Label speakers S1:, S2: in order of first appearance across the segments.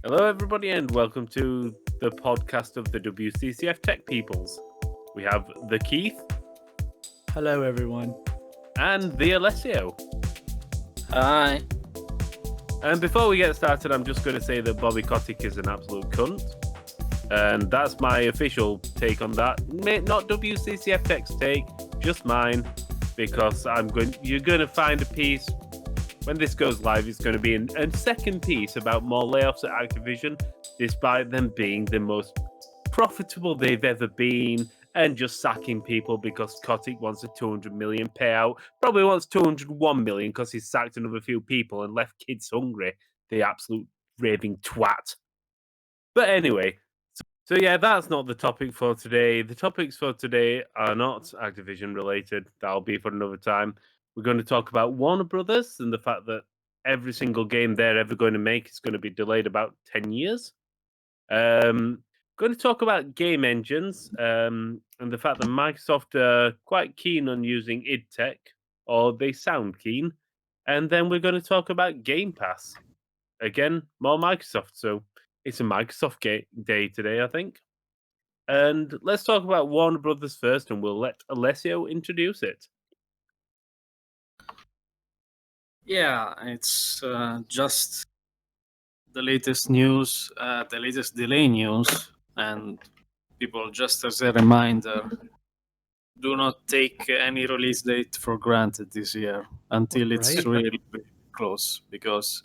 S1: Hello, everybody, and welcome to the podcast of the WCCF Tech Peoples. We have the Keith
S2: Hello, everyone.
S1: and the Alessio.
S3: Hi.
S1: And before we get started, I'm just going to say that Bobby Kotick is an absolute cunt. And that's my official take on that. Not WCCF Tech's take, just mine, because you're going to find a piece. When this goes live, it's going to be a second piece about more layoffs at Activision, despite them being the most profitable they've ever been, and just sacking people because Kotick wants a 200 million payout. Probably wants 201 million because he's sacked another few people and left kids hungry. The absolute raving twat. But anyway, so yeah, that's not the topic for today. The topics for today are not Activision related. That'll be for another time. We're going to talk about Warner Brothers and the fact that every single game they're ever going to make is going to be delayed about 10 years. Going to talk about game engines and the fact that Microsoft are quite keen on using idTech, or they sound keen. And then we're going to talk about Game Pass. Again, more Microsoft. So it's a Microsoft day today, I think. And let's talk about Warner Brothers first, and we'll let Alessio introduce it.
S3: Yeah, it's just the latest news, the latest delay news, and people, just as a reminder, do not take any release date for granted this year until it's
S2: Right.
S3: really close, because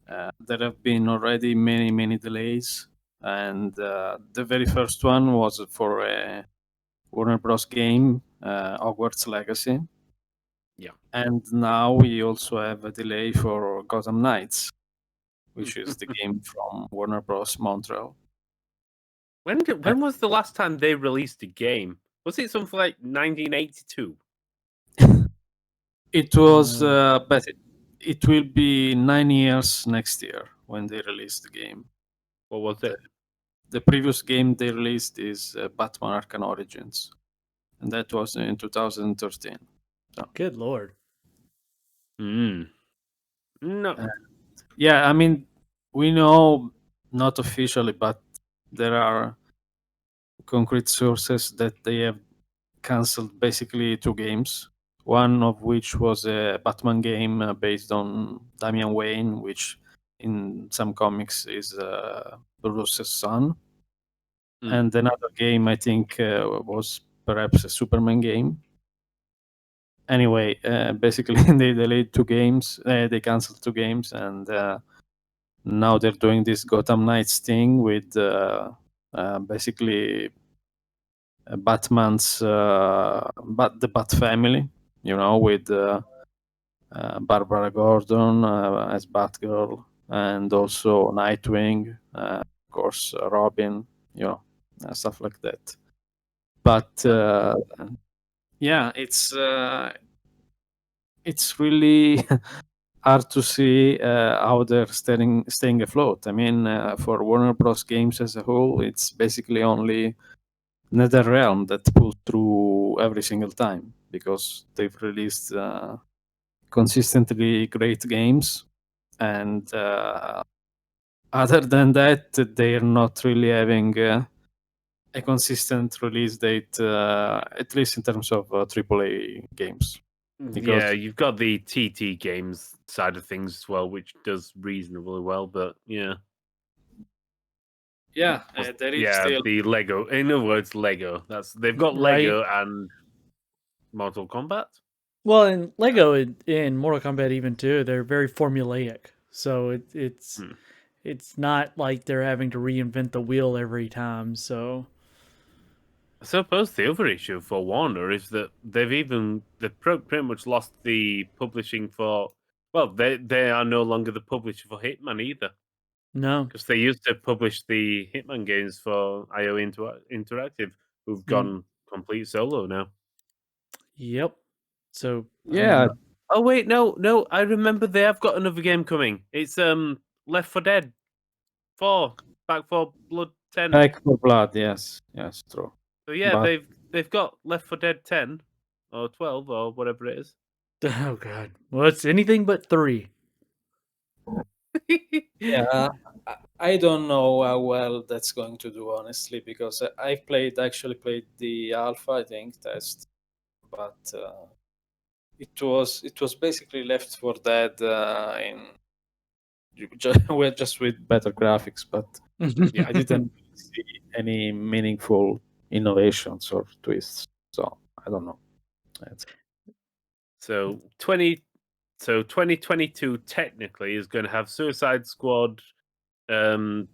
S3: there have been already many delays, and the very first one was for a Warner Bros. Game, Hogwarts Legacy.
S1: Yeah.
S3: And now we also have a delay for Gotham Knights, which is the game from Warner Bros. Montreal.
S1: When was the last time they released a game? Was it something like 1982?
S3: It was, but it will be 9 years next year when they release the game.
S1: What was it?
S3: The previous game they released is Batman Arkham Origins, and that was in 2013.
S2: Good Lord.
S1: No.
S3: Yeah, I mean, we know, not officially, but there are concrete sources that they have cancelled basically 2 games. One of which was a Batman game based on Damian Wayne, which in some comics is Bruce's son. And another game, I think, was perhaps a Superman game. Anyway, basically they delayed 2 games. They canceled 2 games, and now they're doing this Gotham Knights thing with basically Batman's the Bat family, with Barbara Gordon as Batgirl, and also Nightwing, of course, Robin, stuff like that. But yeah, it's really hard to see how they're staying afloat. I mean, for Warner Bros. Games as a whole, it's basically only NetherRealm that pulls through every single time, because they've released consistently great games, and other than that, they're not really having a consistent release date, at least in terms of AAA games.
S1: Yeah, you've got the TT games side of things as well, which does reasonably well, but yeah.
S3: Yeah, there is still...
S1: the Lego. In other words, Lego. They've got
S2: Right.
S1: Lego and Mortal Kombat.
S2: Well, in Lego in Mortal Kombat even too, they're very formulaic. So it's not like they're having to reinvent the wheel every time. So
S1: I suppose the other issue for Warner is that they've pretty much lost the publishing for. Well, they are no longer the publisher for Hitman either,
S2: no.
S1: because they used to publish the Hitman games for IO Interactive, who've gone complete solo now.
S2: Yep. So
S3: Yeah.
S1: Oh wait, no, I remember they have got another game coming. It's Left 4 Dead 4, Back 4 Blood 10.
S3: Back 4 Blood, yes, true.
S1: So yeah,
S3: But
S1: they've got Left 4 Dead 10 or 12 or whatever it is.
S2: oh god. Well, it's anything but 3.
S3: yeah, I don't know how well that's going to do, honestly, because I actually played the alpha, I think, test, but it was basically left for dead just with better graphics. But yeah, I didn't see any meaningful innovations or twists, so I don't know.
S1: So 2022 technically is going to have Suicide Squad,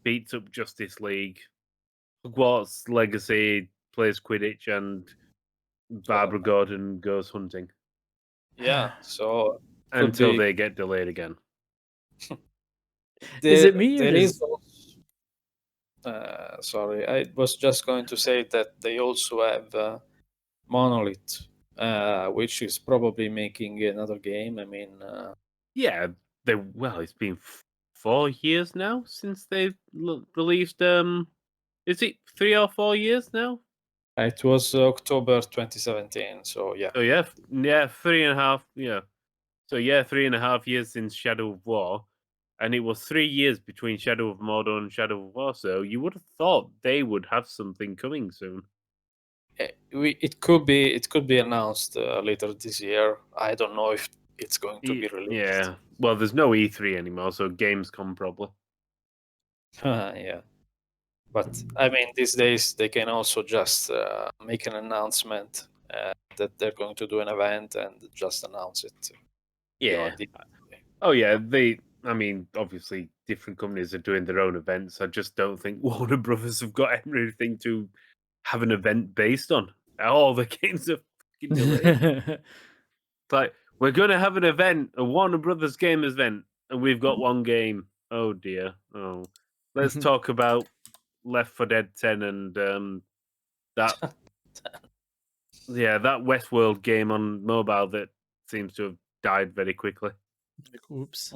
S1: beats up Justice League, Hogwarts Legacy plays Quidditch, and Barbara Gordon goes hunting
S3: Yeah, so could
S1: until
S3: be.
S1: they get delayed again.
S2: Is it me or
S3: There is
S2: does
S3: sorry, I was just going to say that they also have Monolith, which is probably making another game. I mean,
S1: Yeah, it's been 4 years now since they've released. Is it 3 or 4 years now?
S3: it was October 2017, so yeah.
S1: Oh yeah, yeah, 3.5. Yeah, so yeah, 3.5 years since Shadow of War, and it was 3 years between Shadow of Mordor and Shadow of War. So you would have thought they would have something coming soon.
S3: It could be announced later this year. I don't know if it's going to be released.
S1: Yeah, well, there's no E3 anymore, so Gamescom probably.
S3: Yeah, but I mean, these days they can also just make an announcement that they're going to do an event and just announce it.
S1: Yeah.
S3: The
S1: Oh yeah, I mean, obviously, different companies are doing their own events. I just don't think Warner Brothers have got everything to have an event based on. All the games are fucking delayed. It's like, we're going to have an event, a Warner Brothers game event, and we've got one game. Oh dear. Oh, let's talk about Left 4 Dead 10 and that. Yeah, that Westworld game on mobile that seems to have died very quickly.
S2: Oops.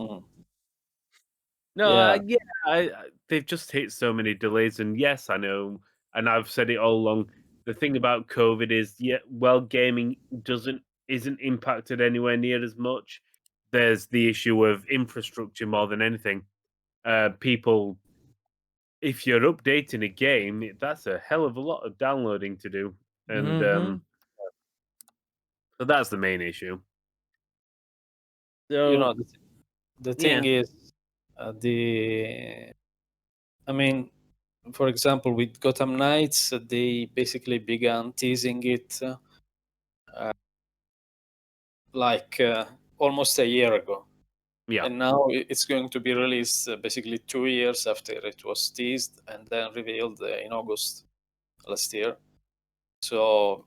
S1: No,
S3: Yeah.
S1: they've just hit so many delays, and yes, I know, and I've said it all along. The thing about COVID is, gaming isn't impacted anywhere near as much. There's the issue of infrastructure more than anything. People, if you're updating a game, that's a hell of a lot of downloading to do, and so that's the main issue. So
S3: You know, the thing
S1: yeah,
S3: is, I mean, for example, with Gotham Knights, they basically began teasing it like almost a year ago.
S1: yeah,
S3: And now it's going to be released basically 2 years after it was teased and then revealed in August last year. So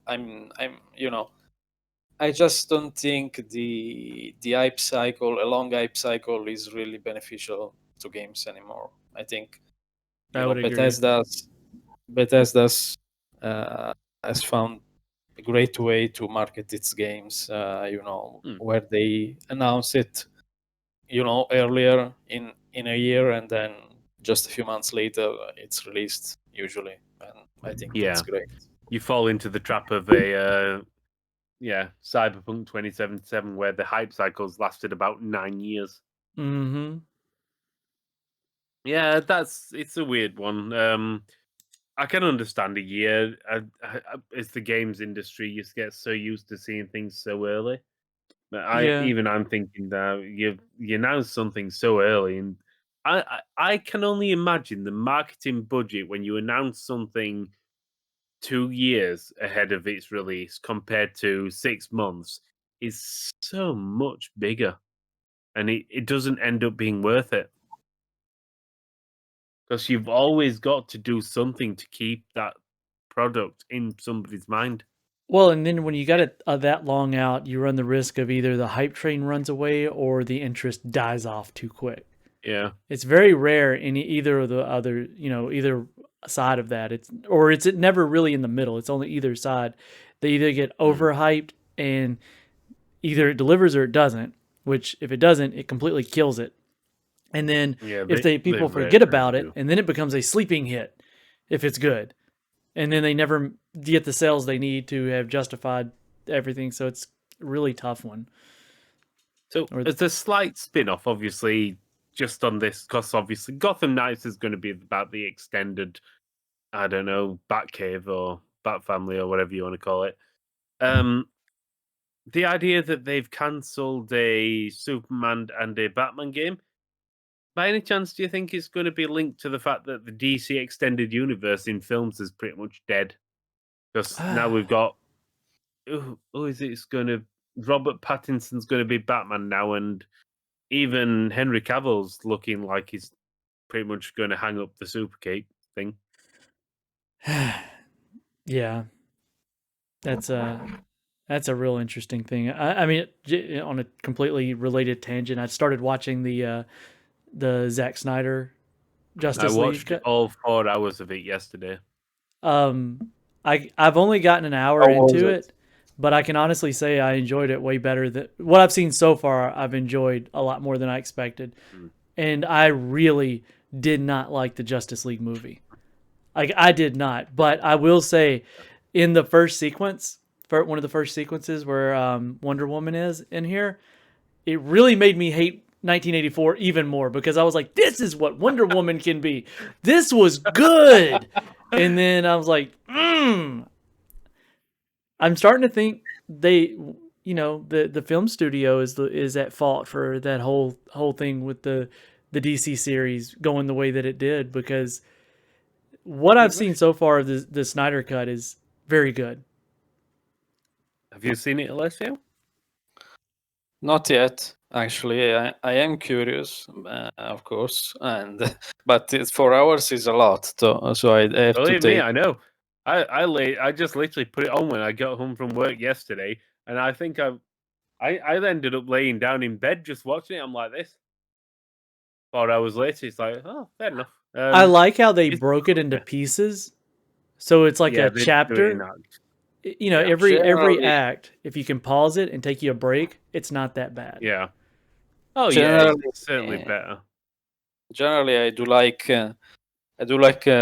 S3: I just don't think the hype cycle, a long hype cycle, is really beneficial to games anymore. I think
S2: I would agree.
S3: Bethesda's has found a great way to market its games. Where they announce it, earlier in a year, and then just a few months later it's released usually, and I think that's great.
S1: You fall into the trap of a Cyberpunk 2077, where the hype cycles lasted about 9 years.
S2: Mm-hmm.
S1: Yeah, it's a weird one. I can understand a year. It's the games industry. You get so used to seeing things so early. But
S2: Yeah.
S1: I'm thinking that you announce something so early, and I can only imagine the marketing budget when you announce something 2 years ahead of its release compared to 6 months is so much bigger, and it doesn't end up being worth it. Because you've always got to do something to keep that product in somebody's mind.
S2: Well, and then when you got it that long out, you run the risk of either the hype train runs away or the interest dies off too quick.
S1: Yeah.
S2: It's very rare in either of the other, either side of that. It's never really in the middle. It's only either side. They either get overhyped and either it delivers or it doesn't, which if it doesn't, it completely kills it. And then if people forget about it, and then it becomes a sleeping hit if it's good. And then they never get the sales they need to have justified everything. So it's a really tough one.
S1: So as a slight spin-off, obviously, just on this, because obviously Gotham Knights is going to be about the extended, I don't know, Batcave or Bat Family or whatever you want to call it. The idea that they've cancelled a Superman and a Batman game, by any chance, do you think it's going to be linked to the fact that the DC extended universe in films is pretty much dead? Because now we've got, who is it? It's going to, Robert Pattinson's going to be Batman now, and even Henry Cavill's looking like he's pretty much going to hang up the super cape thing.
S2: Yeah, that's a real interesting thing. I mean, on a completely related tangent, I started watching the Zack Snyder
S1: I
S2: Justice
S1: watched
S2: League.
S1: all 4 hours of it yesterday.
S2: I've only gotten an hour
S3: How was
S2: into
S3: it?
S2: it, but I can honestly say I enjoyed it way better than what I've seen so far. I've enjoyed a lot more than I expected, and I really did not like the Justice League movie. Like I did not, but I will say, in the first sequence, for one of the first sequences where Wonder Woman is in here, it really made me hate 1984 even more because I was like, this is what Wonder Woman can be. This was good. And then I was like, I'm starting to think the film studio is at fault for that whole thing with the DC series going the way that it did, because what I've seen so far of the Snyder Cut is very good.
S1: Have you seen it, Alessio?
S3: Not yet, actually. I am curious, of course, and but 4 hours is a lot, so I have to
S1: Believe me,
S3: take.
S1: I know. I just literally put it on when I got home from work yesterday, and I think I ended up laying down in bed just watching it. I'm like this. 4 hours later, it's like, oh, fair enough.
S2: I like how they
S1: it's-
S2: broke it into pieces, so it's like
S1: yeah,
S2: a
S1: they do it in
S2: chapter.
S1: that.
S2: Yeah. every
S3: Generally,
S2: act, if you can pause it and take you a break, it's not that bad.
S1: Yeah. Oh yeah,
S3: generally,
S1: it's certainly better.
S3: generally, I do like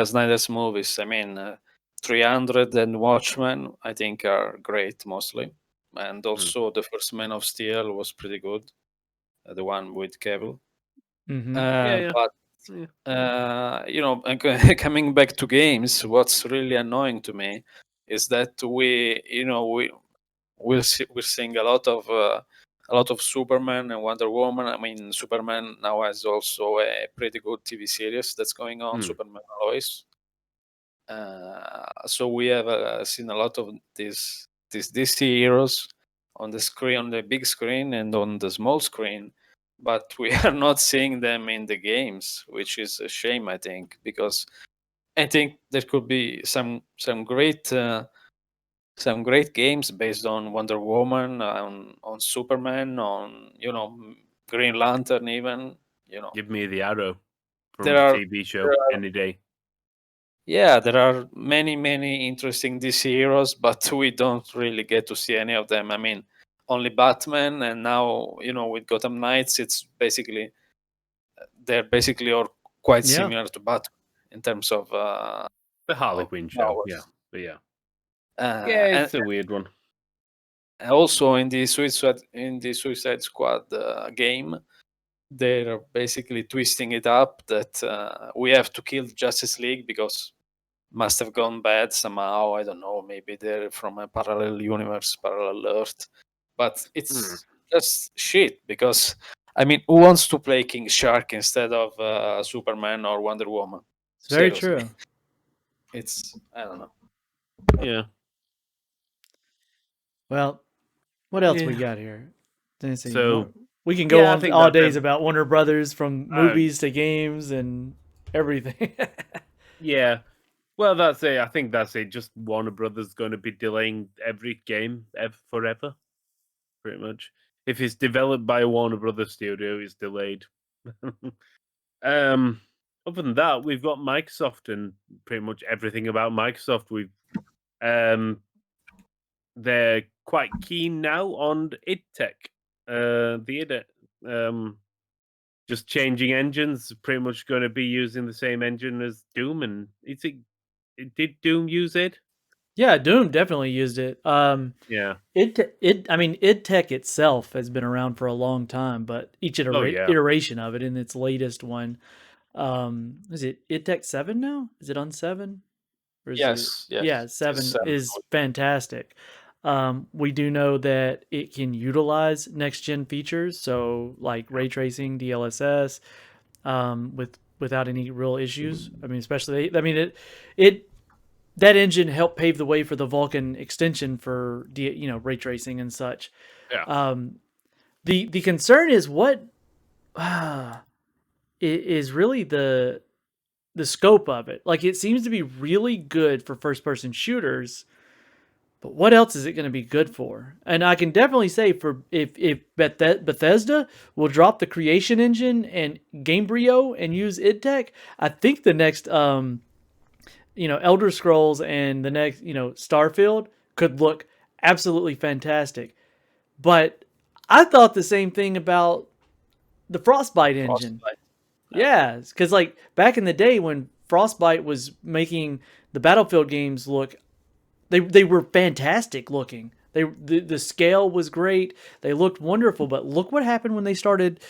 S3: Snyder's movies. I mean, 300 and Watchmen, I think, are great mostly, and also the first Man of Steel was pretty good, the one with Cavill.
S2: Mm-hmm.
S1: Yeah.
S3: But coming back to games, what's really annoying to me is that we're seeing a lot of Superman and Wonder Woman. I mean, Superman now has also a pretty good TV series that's going on, Superman Lois. So we have seen a lot of these DC heroes on the screen, on the big screen, and on the small screen, but we are not seeing them in the games, which is a shame, I think, because I think there could be some great games based on Wonder Woman, on Superman, on Green Lantern, even.
S1: Give me the Arrow from
S3: There
S1: the
S3: are
S1: TV show any day.
S3: Yeah, there are many interesting DC heroes, but we don't really get to see any of them. I mean, only Batman, and now with Gotham Knights, it's basically they're basically all quite
S2: Yeah.
S3: similar to Batman in terms of
S1: The Harley Quinn show, yeah,
S3: powers.
S1: but yeah,
S3: And
S1: it's a weird one.
S3: also in the Suicide Squad game, they're basically twisting it up that we have to kill Justice League because must have gone bad somehow. I don't know. Maybe they're from a parallel universe, parallel Earth. But it's just shit because, I mean, who wants to play King Shark instead of Superman or Wonder Woman?
S2: It's very
S3: Seriously.
S2: true.
S3: I don't know.
S1: Yeah.
S2: Well, what else we
S1: Yeah.
S2: got here? Let's see.
S1: So,
S2: We can go
S1: I
S2: on
S1: think
S2: all
S1: that's
S2: days
S1: it.
S2: about Warner Brothers, from movies to games and everything.
S1: Yeah. Well, that's it. I think that's it. Just Warner Brothers going to be delaying every game forever, pretty much. If it's developed by a Warner Brothers studio, it's delayed. Other than that, we've got Microsoft and pretty much everything about Microsoft. They're quite keen now on idTech, just changing engines. Pretty much going to be using the same engine as Doom. And did Doom use it?
S2: Yeah, Doom definitely used it.
S1: Yeah.
S2: I mean, idTech itself has been around for a long time, but each
S1: Oh yeah.
S2: iteration of it in its latest one, is it idTech 7 now? Is it on 7? Or is it,
S3: Yes, yes,
S2: yeah,
S3: it is
S2: 7 is fantastic. We do know that it can utilize next gen features, so like ray tracing, DLSS, without any real issues. I mean, especially, I mean, it that engine helped pave the way for the Vulkan extension for ray tracing and such.
S1: Yeah.
S2: Um, the concern is what uh, is really the scope of it. Like it seems to be really good for first person shooters, but what else is it going to be good for? And I can definitely say for if Bethesda will drop the creation engine and Gamebryo and use idTech, I think the next Elder Scrolls and the next, Starfield could look absolutely fantastic. But I thought the same thing about the Frostbite engine.
S3: Frostbite.
S2: Yeah, because like back in the day when Frostbite was making the Battlefield games look, they were fantastic looking. The scale was great. They looked wonderful. But look what happened when they started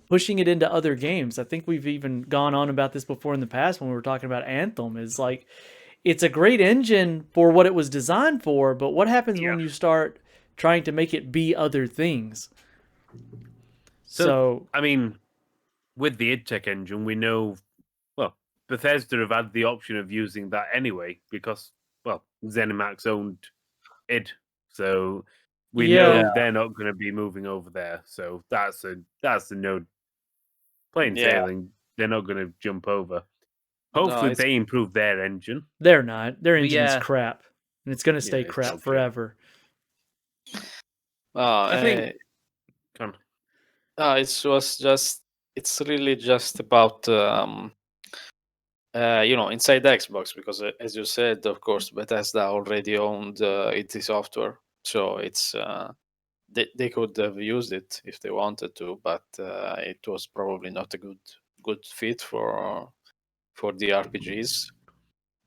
S2: pushing it into other games. I think we've even gone on about this before in the past when we were talking about Anthem. Is like it's a great engine for what it was designed for, but what happens
S1: Yeah.
S2: when you start trying to make it be other things?
S1: So I mean, with the idTech engine, we know, well, Bethesda have had the option of using that anyway because, well, ZeniMax owned id, so we
S2: Yeah,
S1: know they're not going to be moving over there. So that's a no, plain
S3: Yeah,
S1: sailing. They're not going to jump over.
S3: no,
S1: Hopefully,
S3: it's
S1: they improve their engine.
S2: they're not. Their
S3: but
S2: engine is
S3: yeah.
S2: crap, and it's going to
S1: Yeah,
S2: stay
S1: it's
S2: crap
S1: dog shit.
S2: forever.
S1: I think. Come on.
S3: It's really just about inside Xbox, because as you said, of course, Bethesda already owned id Software, so it's they could have used it if they wanted to, but it was probably not a good fit for the RPGs.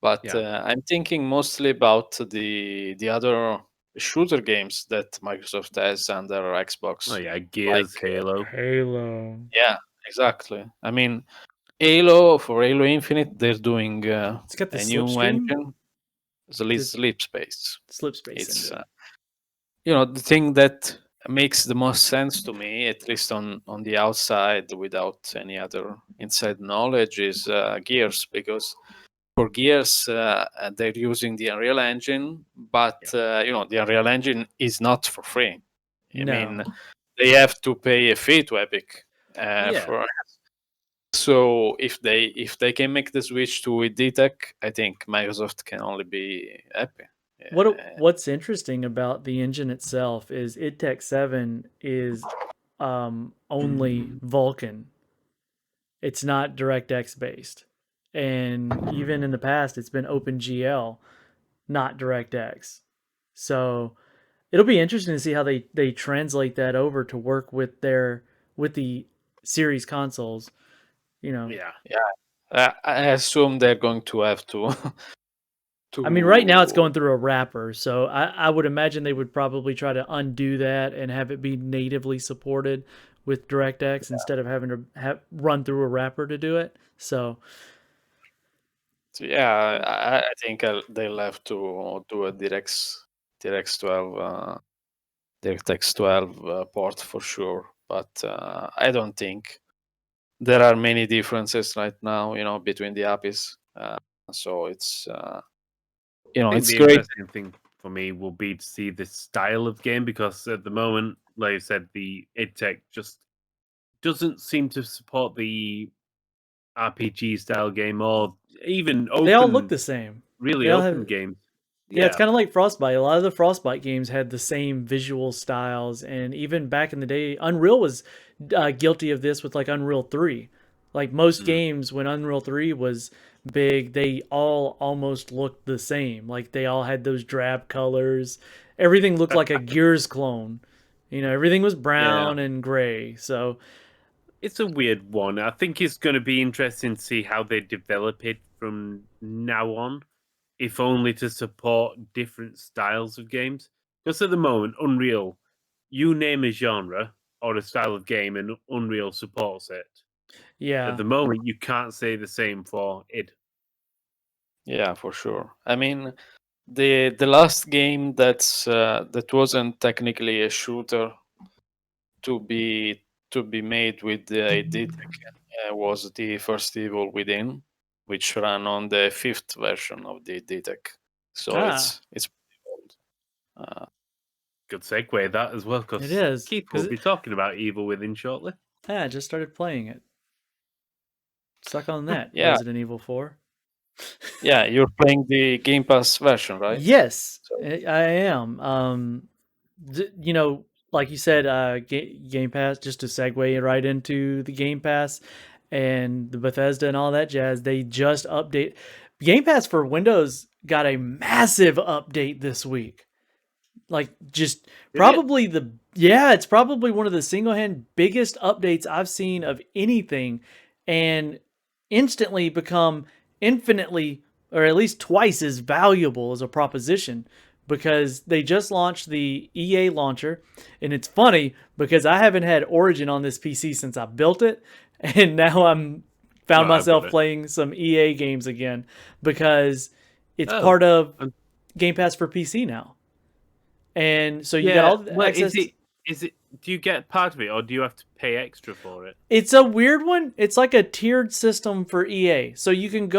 S3: But
S1: Yeah.
S3: I'm thinking mostly about the other shooter games that Microsoft has under
S1: Oh
S3: Xbox,
S1: yeah,
S3: like
S1: Gears, Halo.
S2: Halo.
S3: yeah, exactly. I mean, Halo, for Halo Infinite, they're doing
S2: It's got the
S3: a new
S2: slipstream,
S3: engine, the
S2: the
S3: Sleep Space.
S2: slip space
S3: It's
S2: engine.
S3: the thing that makes the most sense to me, at least on the outside, without any other inside knowledge, is Gears, because for Gears they're using the Unreal Engine, but the Unreal Engine is not for free. I mean,
S2: No.
S3: they have to pay a fee to Epic
S1: Yeah.
S3: for. So if they can make the switch to idTech, I think Microsoft can only be happy.
S2: What's interesting about the engine itself is idTech 7 is only Vulkan. It's not DirectX based. And even in the past it's been OpenGL, not DirectX. So it'll be interesting to see how they translate that over to work with the series consoles, you know.
S1: Yeah.
S3: Yeah, I assume they're going to have to
S2: I mean, right now it's
S3: to
S2: going through a wrapper, so I would imagine they would probably try to undo that and have it be natively supported with DirectX instead of having to run through a wrapper to do it. So
S3: yeah, I think they'll have to do a DirectX 12 DirectX 12 port for sure, but I don't think there are many differences right now, between the APIs. So it's
S1: I think
S3: it's
S1: the
S3: great.
S1: interesting thing for me will be to see the style of game because at the moment, like I said, the idTech just doesn't seem to support the RPG style game or even
S2: they all look
S1: open,
S2: the same.
S1: really
S2: They all
S1: open
S2: have
S1: games.
S2: Yeah, it's
S1: Yeah.
S2: kind of like Frostbite. A lot of the Frostbite games had the same visual styles, and even back in the day, Unreal was guilty of this with like Unreal 3. Like most
S1: Mm.
S2: games, when Unreal 3 was big, they all almost looked the same. Like they all had those drab colors. Everything looked like a Gears clone. Everything was
S3: Yeah.
S2: brown and gray. So
S1: It's a weird one. I think it's going to be interesting to see how they develop it from now on if only to support different styles of games. Because at the moment, Unreal, you name a genre or a style of game, and Unreal supports it. At
S2: Yeah.
S1: the moment, you can't say the same for id.
S3: Yeah, for sure. I mean, the last game that wasn't technically a shooter to be made with the idTech was the first Evil Within, which ran on the 5th version of the idTech. So
S2: Ah,
S3: it's pretty old.
S1: Good segue that as well,
S2: it
S1: because
S2: is.
S1: Keith will be talking about Evil Within shortly.
S2: Yeah, I just started playing it. Stuck on that.
S3: Yeah.
S2: Resident Evil 4.
S3: Yeah, you're playing the Game Pass version, right?
S2: Yes,
S3: So,
S2: I am. You know, like you said, Game Pass. Just to segue right into the Game Pass and the Bethesda and all that jazz. They just update Game Pass for Windows. Got a massive update this week. Like just probably it's probably one of the single hand biggest updates I've seen of anything, and instantly become infinitely or at least twice as valuable as a proposition because they just launched the EA launcher. And it's funny because I haven't had Origin on this PC since I built it, and now I'm found
S1: Well, I've got
S2: myself
S1: it.
S2: playing some EA games again because it's
S1: Oh,
S2: part of
S1: and-
S2: Game Pass for PC now. And so you got
S1: Yeah,
S2: all the
S1: well,
S2: access.
S1: is it? Do you get part of it, or do you have to pay extra for it?
S2: It's a weird one. It's like a tiered system for EA. So you can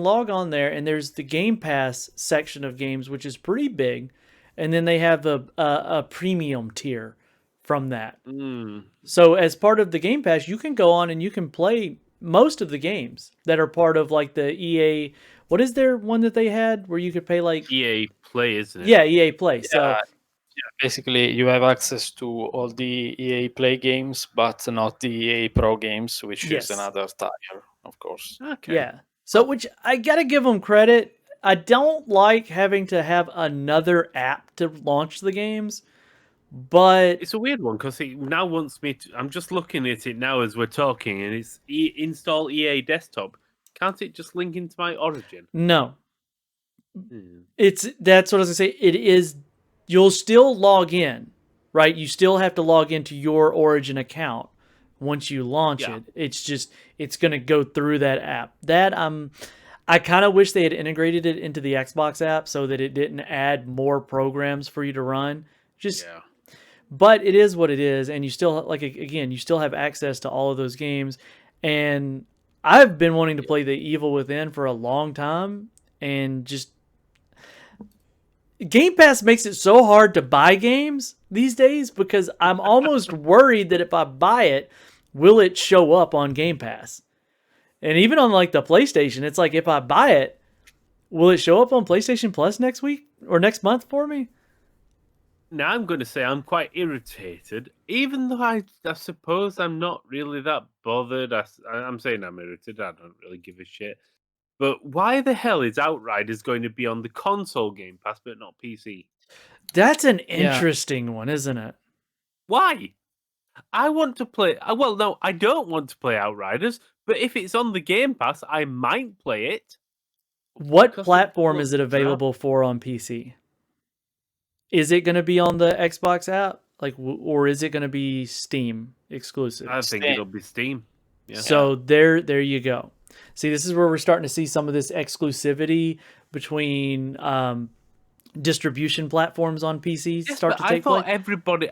S2: log on there, and there's the Game Pass section of games, which is pretty big, and then they have a premium tier from that.
S1: Mm.
S2: So as part of the Game Pass, you can go on and you can play most of the games that are part of like the EA. What is their one that they had where you could pay like
S1: EA Play, isn't it?
S2: yeah, EA Play. So
S3: basically, you have access to all the EA Play games, but not the EA Pro games, which
S2: yes.
S3: is another tier, of course.
S1: Okay.
S2: Yeah. So, which I gotta give them credit. I don't like having to have another app to launch the games, but
S1: It's a weird one because it now wants me to. I'm just looking at it now as we're talking, and it's install EA Desktop. Can't it just link into my Origin?
S2: no,
S1: Hmm.
S2: that's what I was gonna say. It is. You'll still log in, right? You still have to log into your Origin account once you launch
S1: Yeah.
S2: it. It's just it's gonna go through that app. I kind of wish they had integrated it into the Xbox app so that it didn't add more programs for you to run. Just
S1: Yeah.
S2: but it is what it is, and you still like again you still have access to all of those games. And I've been wanting to play the Evil Within for a long time, and just Game Pass makes it so hard to buy games these days because I'm almost worried that if I buy it, will it show up on Game Pass? And even on like the PlayStation, it's like if I buy it, will it show up on PlayStation Plus next week or next month for me?
S1: Now I'm going to say I'm quite irritated, even though I suppose I'm not really that bothered. I'm saying I'm irritated. I don't really give a shit. But why the hell is Outriders going to be on the console Game Pass but not PC?
S2: That's an
S3: Yeah.
S2: interesting one, isn't it?
S1: Why? I want to play. Well, no, I don't want to play Outriders. But if it's on the Game Pass, I might play it.
S2: What
S1: Because it
S2: platform is
S1: looks
S2: it available for on PC? Is it going to be on the Xbox app, like, or is it going to be Steam exclusive?
S1: I think
S3: Steam.
S1: it'll be Steam. Yeah.
S2: So there you go. See, this is where we're starting to see some of this exclusivity between distribution platforms on PC
S1: Yes,
S2: start
S1: but
S2: to take place.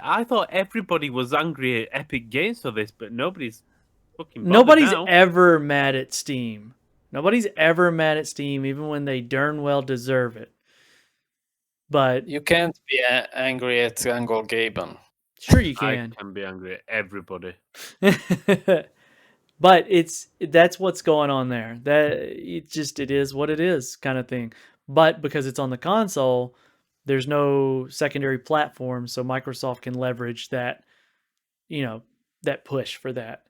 S1: I thought everybody was angry at Epic Games for this, but nobody's fucking bothered
S2: Nobody's
S1: now.
S2: ever mad at Steam. Nobody's ever mad at Steam, even when they darn well deserve it. But
S3: You can't be angry at Angol Gaben.
S2: sure you
S1: I
S2: can.
S1: can be angry at everybody.
S2: But that's what's going on there. That it is what it is kind of thing. But because it's on the console, there's no secondary platform, so Microsoft can leverage that, that push for that.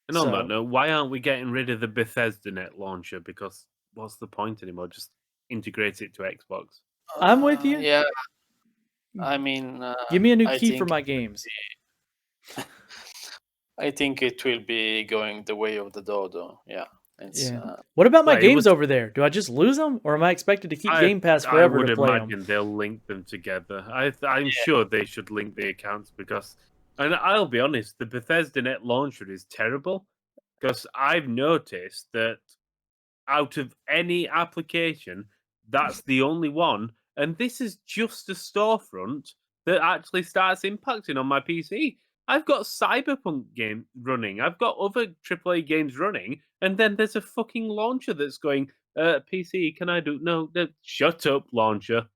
S1: And on
S2: So-
S1: that note, why aren't we getting rid of the Bethesda Net launcher? Because what's the point anymore? Just integrate it to Xbox.
S2: I'm with you.
S3: Yeah. I mean,
S2: Give me a new
S3: I
S2: key for
S3: think
S2: my games.
S3: I think it will be going the way of the dodo. Yeah. It's
S2: What about my
S1: Well, it
S2: games
S1: was-
S2: over there? Do I just lose them, or am I expected to keep Game Pass
S1: I
S2: forever
S1: would
S2: to play
S1: imagine
S2: them?
S1: they'll link them together. I'm sure they should link the accounts because, and I'll be honest, the Bethesda Net launcher is terrible because I've noticed that out of any application, that's the only one, and this is just a storefront that actually starts impacting on my PC. I've got Cyberpunk game running. I've got other AAA games running, and then there's a fucking launcher that's going, PC, can I do no, shut up, launcher.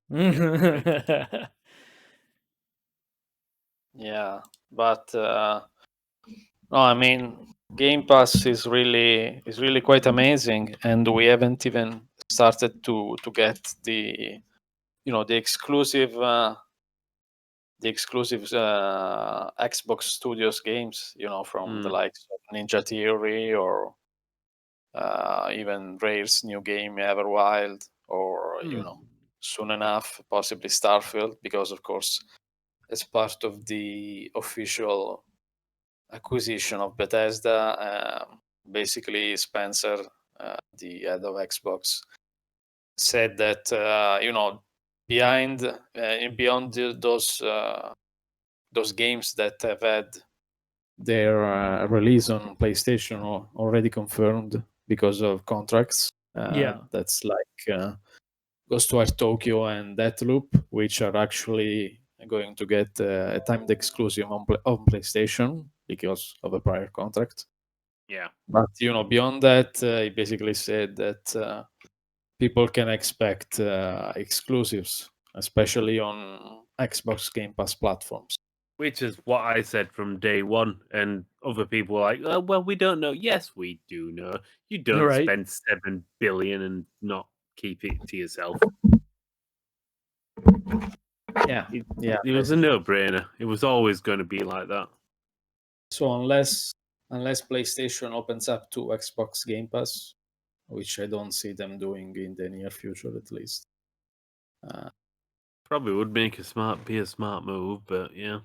S3: yeah, but no, I mean Game Pass is really quite amazing, and we haven't even started to get the the exclusive Xbox Studios games, from the
S1: Mm.
S3: likes of Ninja Theory or even Rare's new game Everwild, or soon enough possibly Starfield, because of course as part of the official acquisition of Bethesda, basically Spencer, the head of Xbox, said that beyond those games that have had their release on PlayStation already confirmed because of contracts.
S2: Yeah.
S3: That's like Ghostwire Tokyo and Deathloop, which are actually going to get a timed exclusive on PlayStation because of a prior contract.
S1: Yeah.
S3: But beyond that, he basically said that people can expect exclusives, especially on Xbox Game Pass platforms.
S1: Which is what I said from day one, and other people were like, "Oh, well, we don't know." Yes, we do know. You don't
S2: Right.
S1: spend 7 billion and not keep it to yourself.
S3: Yeah,
S1: It was a no-brainer. It was always going to be like that.
S3: So unless PlayStation opens up to Xbox Game Pass, which I don't see them doing in the near future, at least.
S1: Probably would be a smart move, but yeah.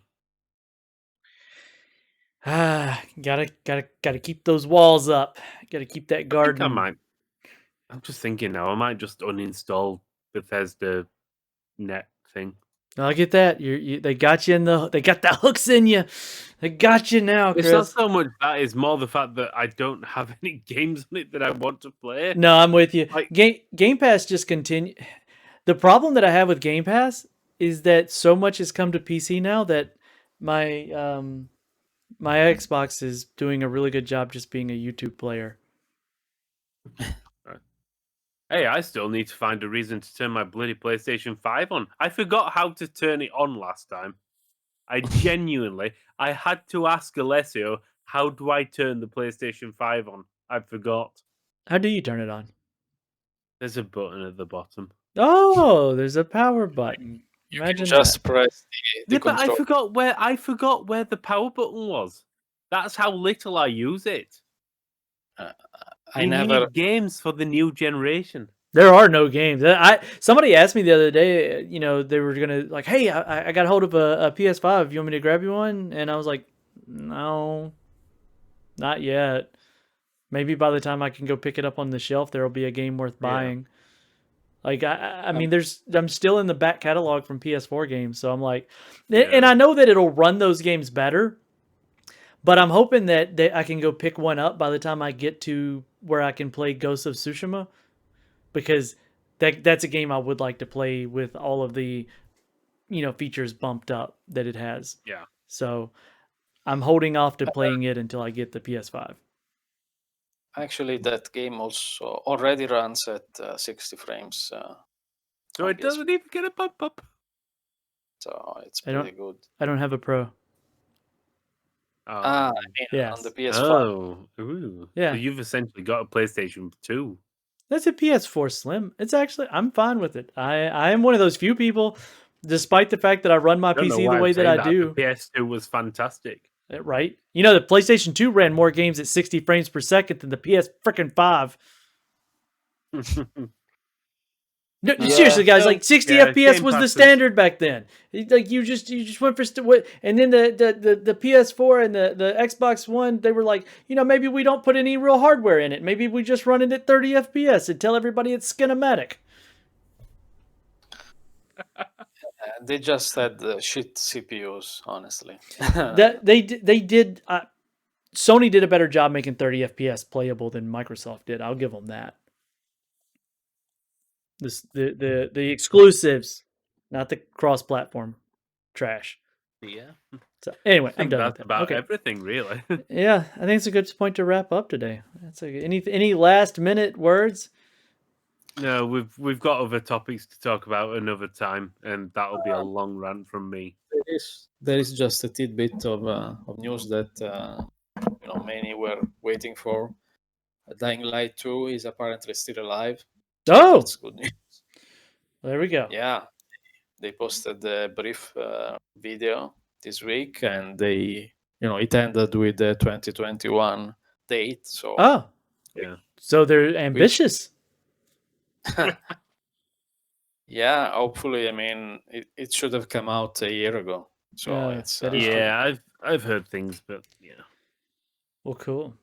S2: Gotta keep those walls up. Gotta keep that
S1: I think
S2: garden.
S1: I might. I'm just thinking now. I might just uninstall Bethesda Net thing.
S2: I'll get that. They got you they got the hooks in you. They got you now, Chris.
S1: It's not so much that; it's more the fact that I don't have any games on it that I want to play.
S2: No, I'm with you.
S1: Like-
S2: Game Pass just continue. The problem that I have with Game Pass is that so much has come to PC now that my my Xbox is doing a really good job just being a YouTube player.
S1: Hey, I still need to find a reason to turn my bloody PlayStation 5 on. I forgot how to turn it on last time. I genuinely, I had to ask Alessio, how do I turn the PlayStation 5 on? I forgot.
S2: How do you turn it on?
S1: There's a button at the bottom.
S2: Oh, there's a power button.
S3: You
S2: Imagine
S3: can just
S2: that.
S3: press the
S1: Yeah, but
S3: control.
S1: I forgot where the power button was. That's how little I use it.
S3: I
S1: We
S3: never.
S1: need games for the new generation.
S2: There are no games. Somebody asked me the other day, they were gonna like, hey, I got hold of a PS5. You want me to grab you one? And I was like, no, not yet. Maybe by the time I can go pick it up on the shelf, there'll be a game worth buying. Like I mean, I'm still in the back catalog from PS4 games, so I'm like, and I know that it'll run those games better. But I'm hoping that I can go pick one up by the time I get to where I can play Ghost of Tsushima, because that's a game I would like to play with all of the, features bumped up that it has.
S1: Yeah.
S2: So I'm holding off to playing it until I get the PS5.
S3: Actually, that game also already runs at 60 frames.
S1: So it doesn't even get a bump up.
S3: So it's pretty good.
S2: I don't have a Pro.
S3: I mean, on the PS5.
S1: Oh, ooh.
S2: Yeah.
S1: So you've essentially got a PlayStation 2.
S2: That's a PS4 Slim. I'm fine with it. I am one of those few people, despite the fact that I run my PC the way that I do.
S1: The PS2 was fantastic.
S2: Right? The PlayStation 2 ran more games at 60 frames per second than the PS freaking 5. No,
S3: Yeah.
S2: seriously, guys,
S1: So,
S2: like 60
S1: yeah,
S2: FPS
S1: Game
S2: was the
S1: Pass is-
S2: standard back then. Like you just went for what, and then the PS4 and the Xbox One, they were like, maybe we don't put any real hardware in it. Maybe we just run it at 30 FPS and tell everybody it's skinematic.
S3: They just had shit CPUs, honestly.
S2: That they did. Sony did a better job making 30 FPS playable than Microsoft did. I'll give them that. The exclusives, not the cross-platform trash.
S1: Yeah.
S2: So anyway,
S1: I think
S2: I'm done
S1: that's
S2: with it.
S1: about
S2: Okay.
S1: everything, really.
S2: Yeah, I think it's a good point to wrap up today. That's any last minute words?
S1: No, we've got other topics to talk about another time, and that'll be a long rant from me.
S3: There is just a tidbit of news that many were waiting for. Dying Light 2 is apparently still alive.
S2: Oh,
S3: That's good news.
S2: there we go.
S3: Yeah, they posted a brief video this week, and they, it ended with the 2021 date. So
S2: Oh,
S1: Yeah.
S2: so they're ambitious.
S3: yeah, hopefully, I mean, it should have come out a year ago. So it's
S2: that is true.
S1: Yeah, I've heard things, but yeah.
S2: Well, cool.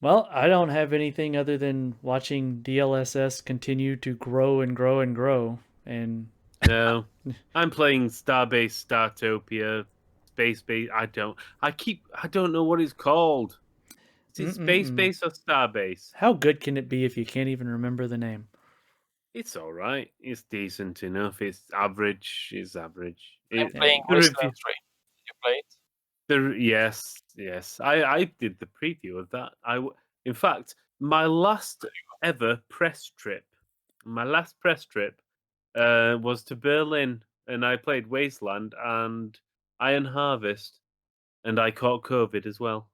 S2: Well, I don't have anything other than watching DLSS continue to grow and grow and grow. And
S1: No, I'm playing Starbase, Startopia, Space Base. I don't know what it's called. Is it Space Base or Starbase?
S2: How good can it be if you can't even remember the name?
S1: It's all right. It's decent enough. It's average. It's average.
S3: I'm playing
S1: the
S3: Wasteland
S1: review-
S3: 3. You played?
S1: Yes. I did the preview of that. In fact, my last press trip was to Berlin, and I played Wasteland and Iron Harvest, and I caught COVID as well.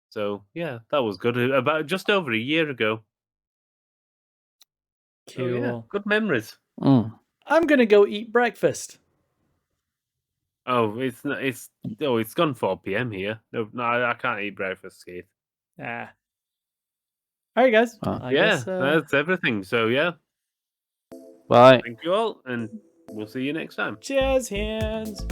S1: So yeah, that was good. About just over a year ago.
S2: Cool.
S1: So, yeah, good memories.
S2: I'm gonna go eat breakfast.
S1: Oh, it's gone 4 p.m. here. No, I can't eat breakfast, Keith.
S2: Ah. All right, guys. I guess,
S1: that's everything. So yeah,
S3: Bye.
S1: thank you all, and we'll see you next time.
S2: jazz hands.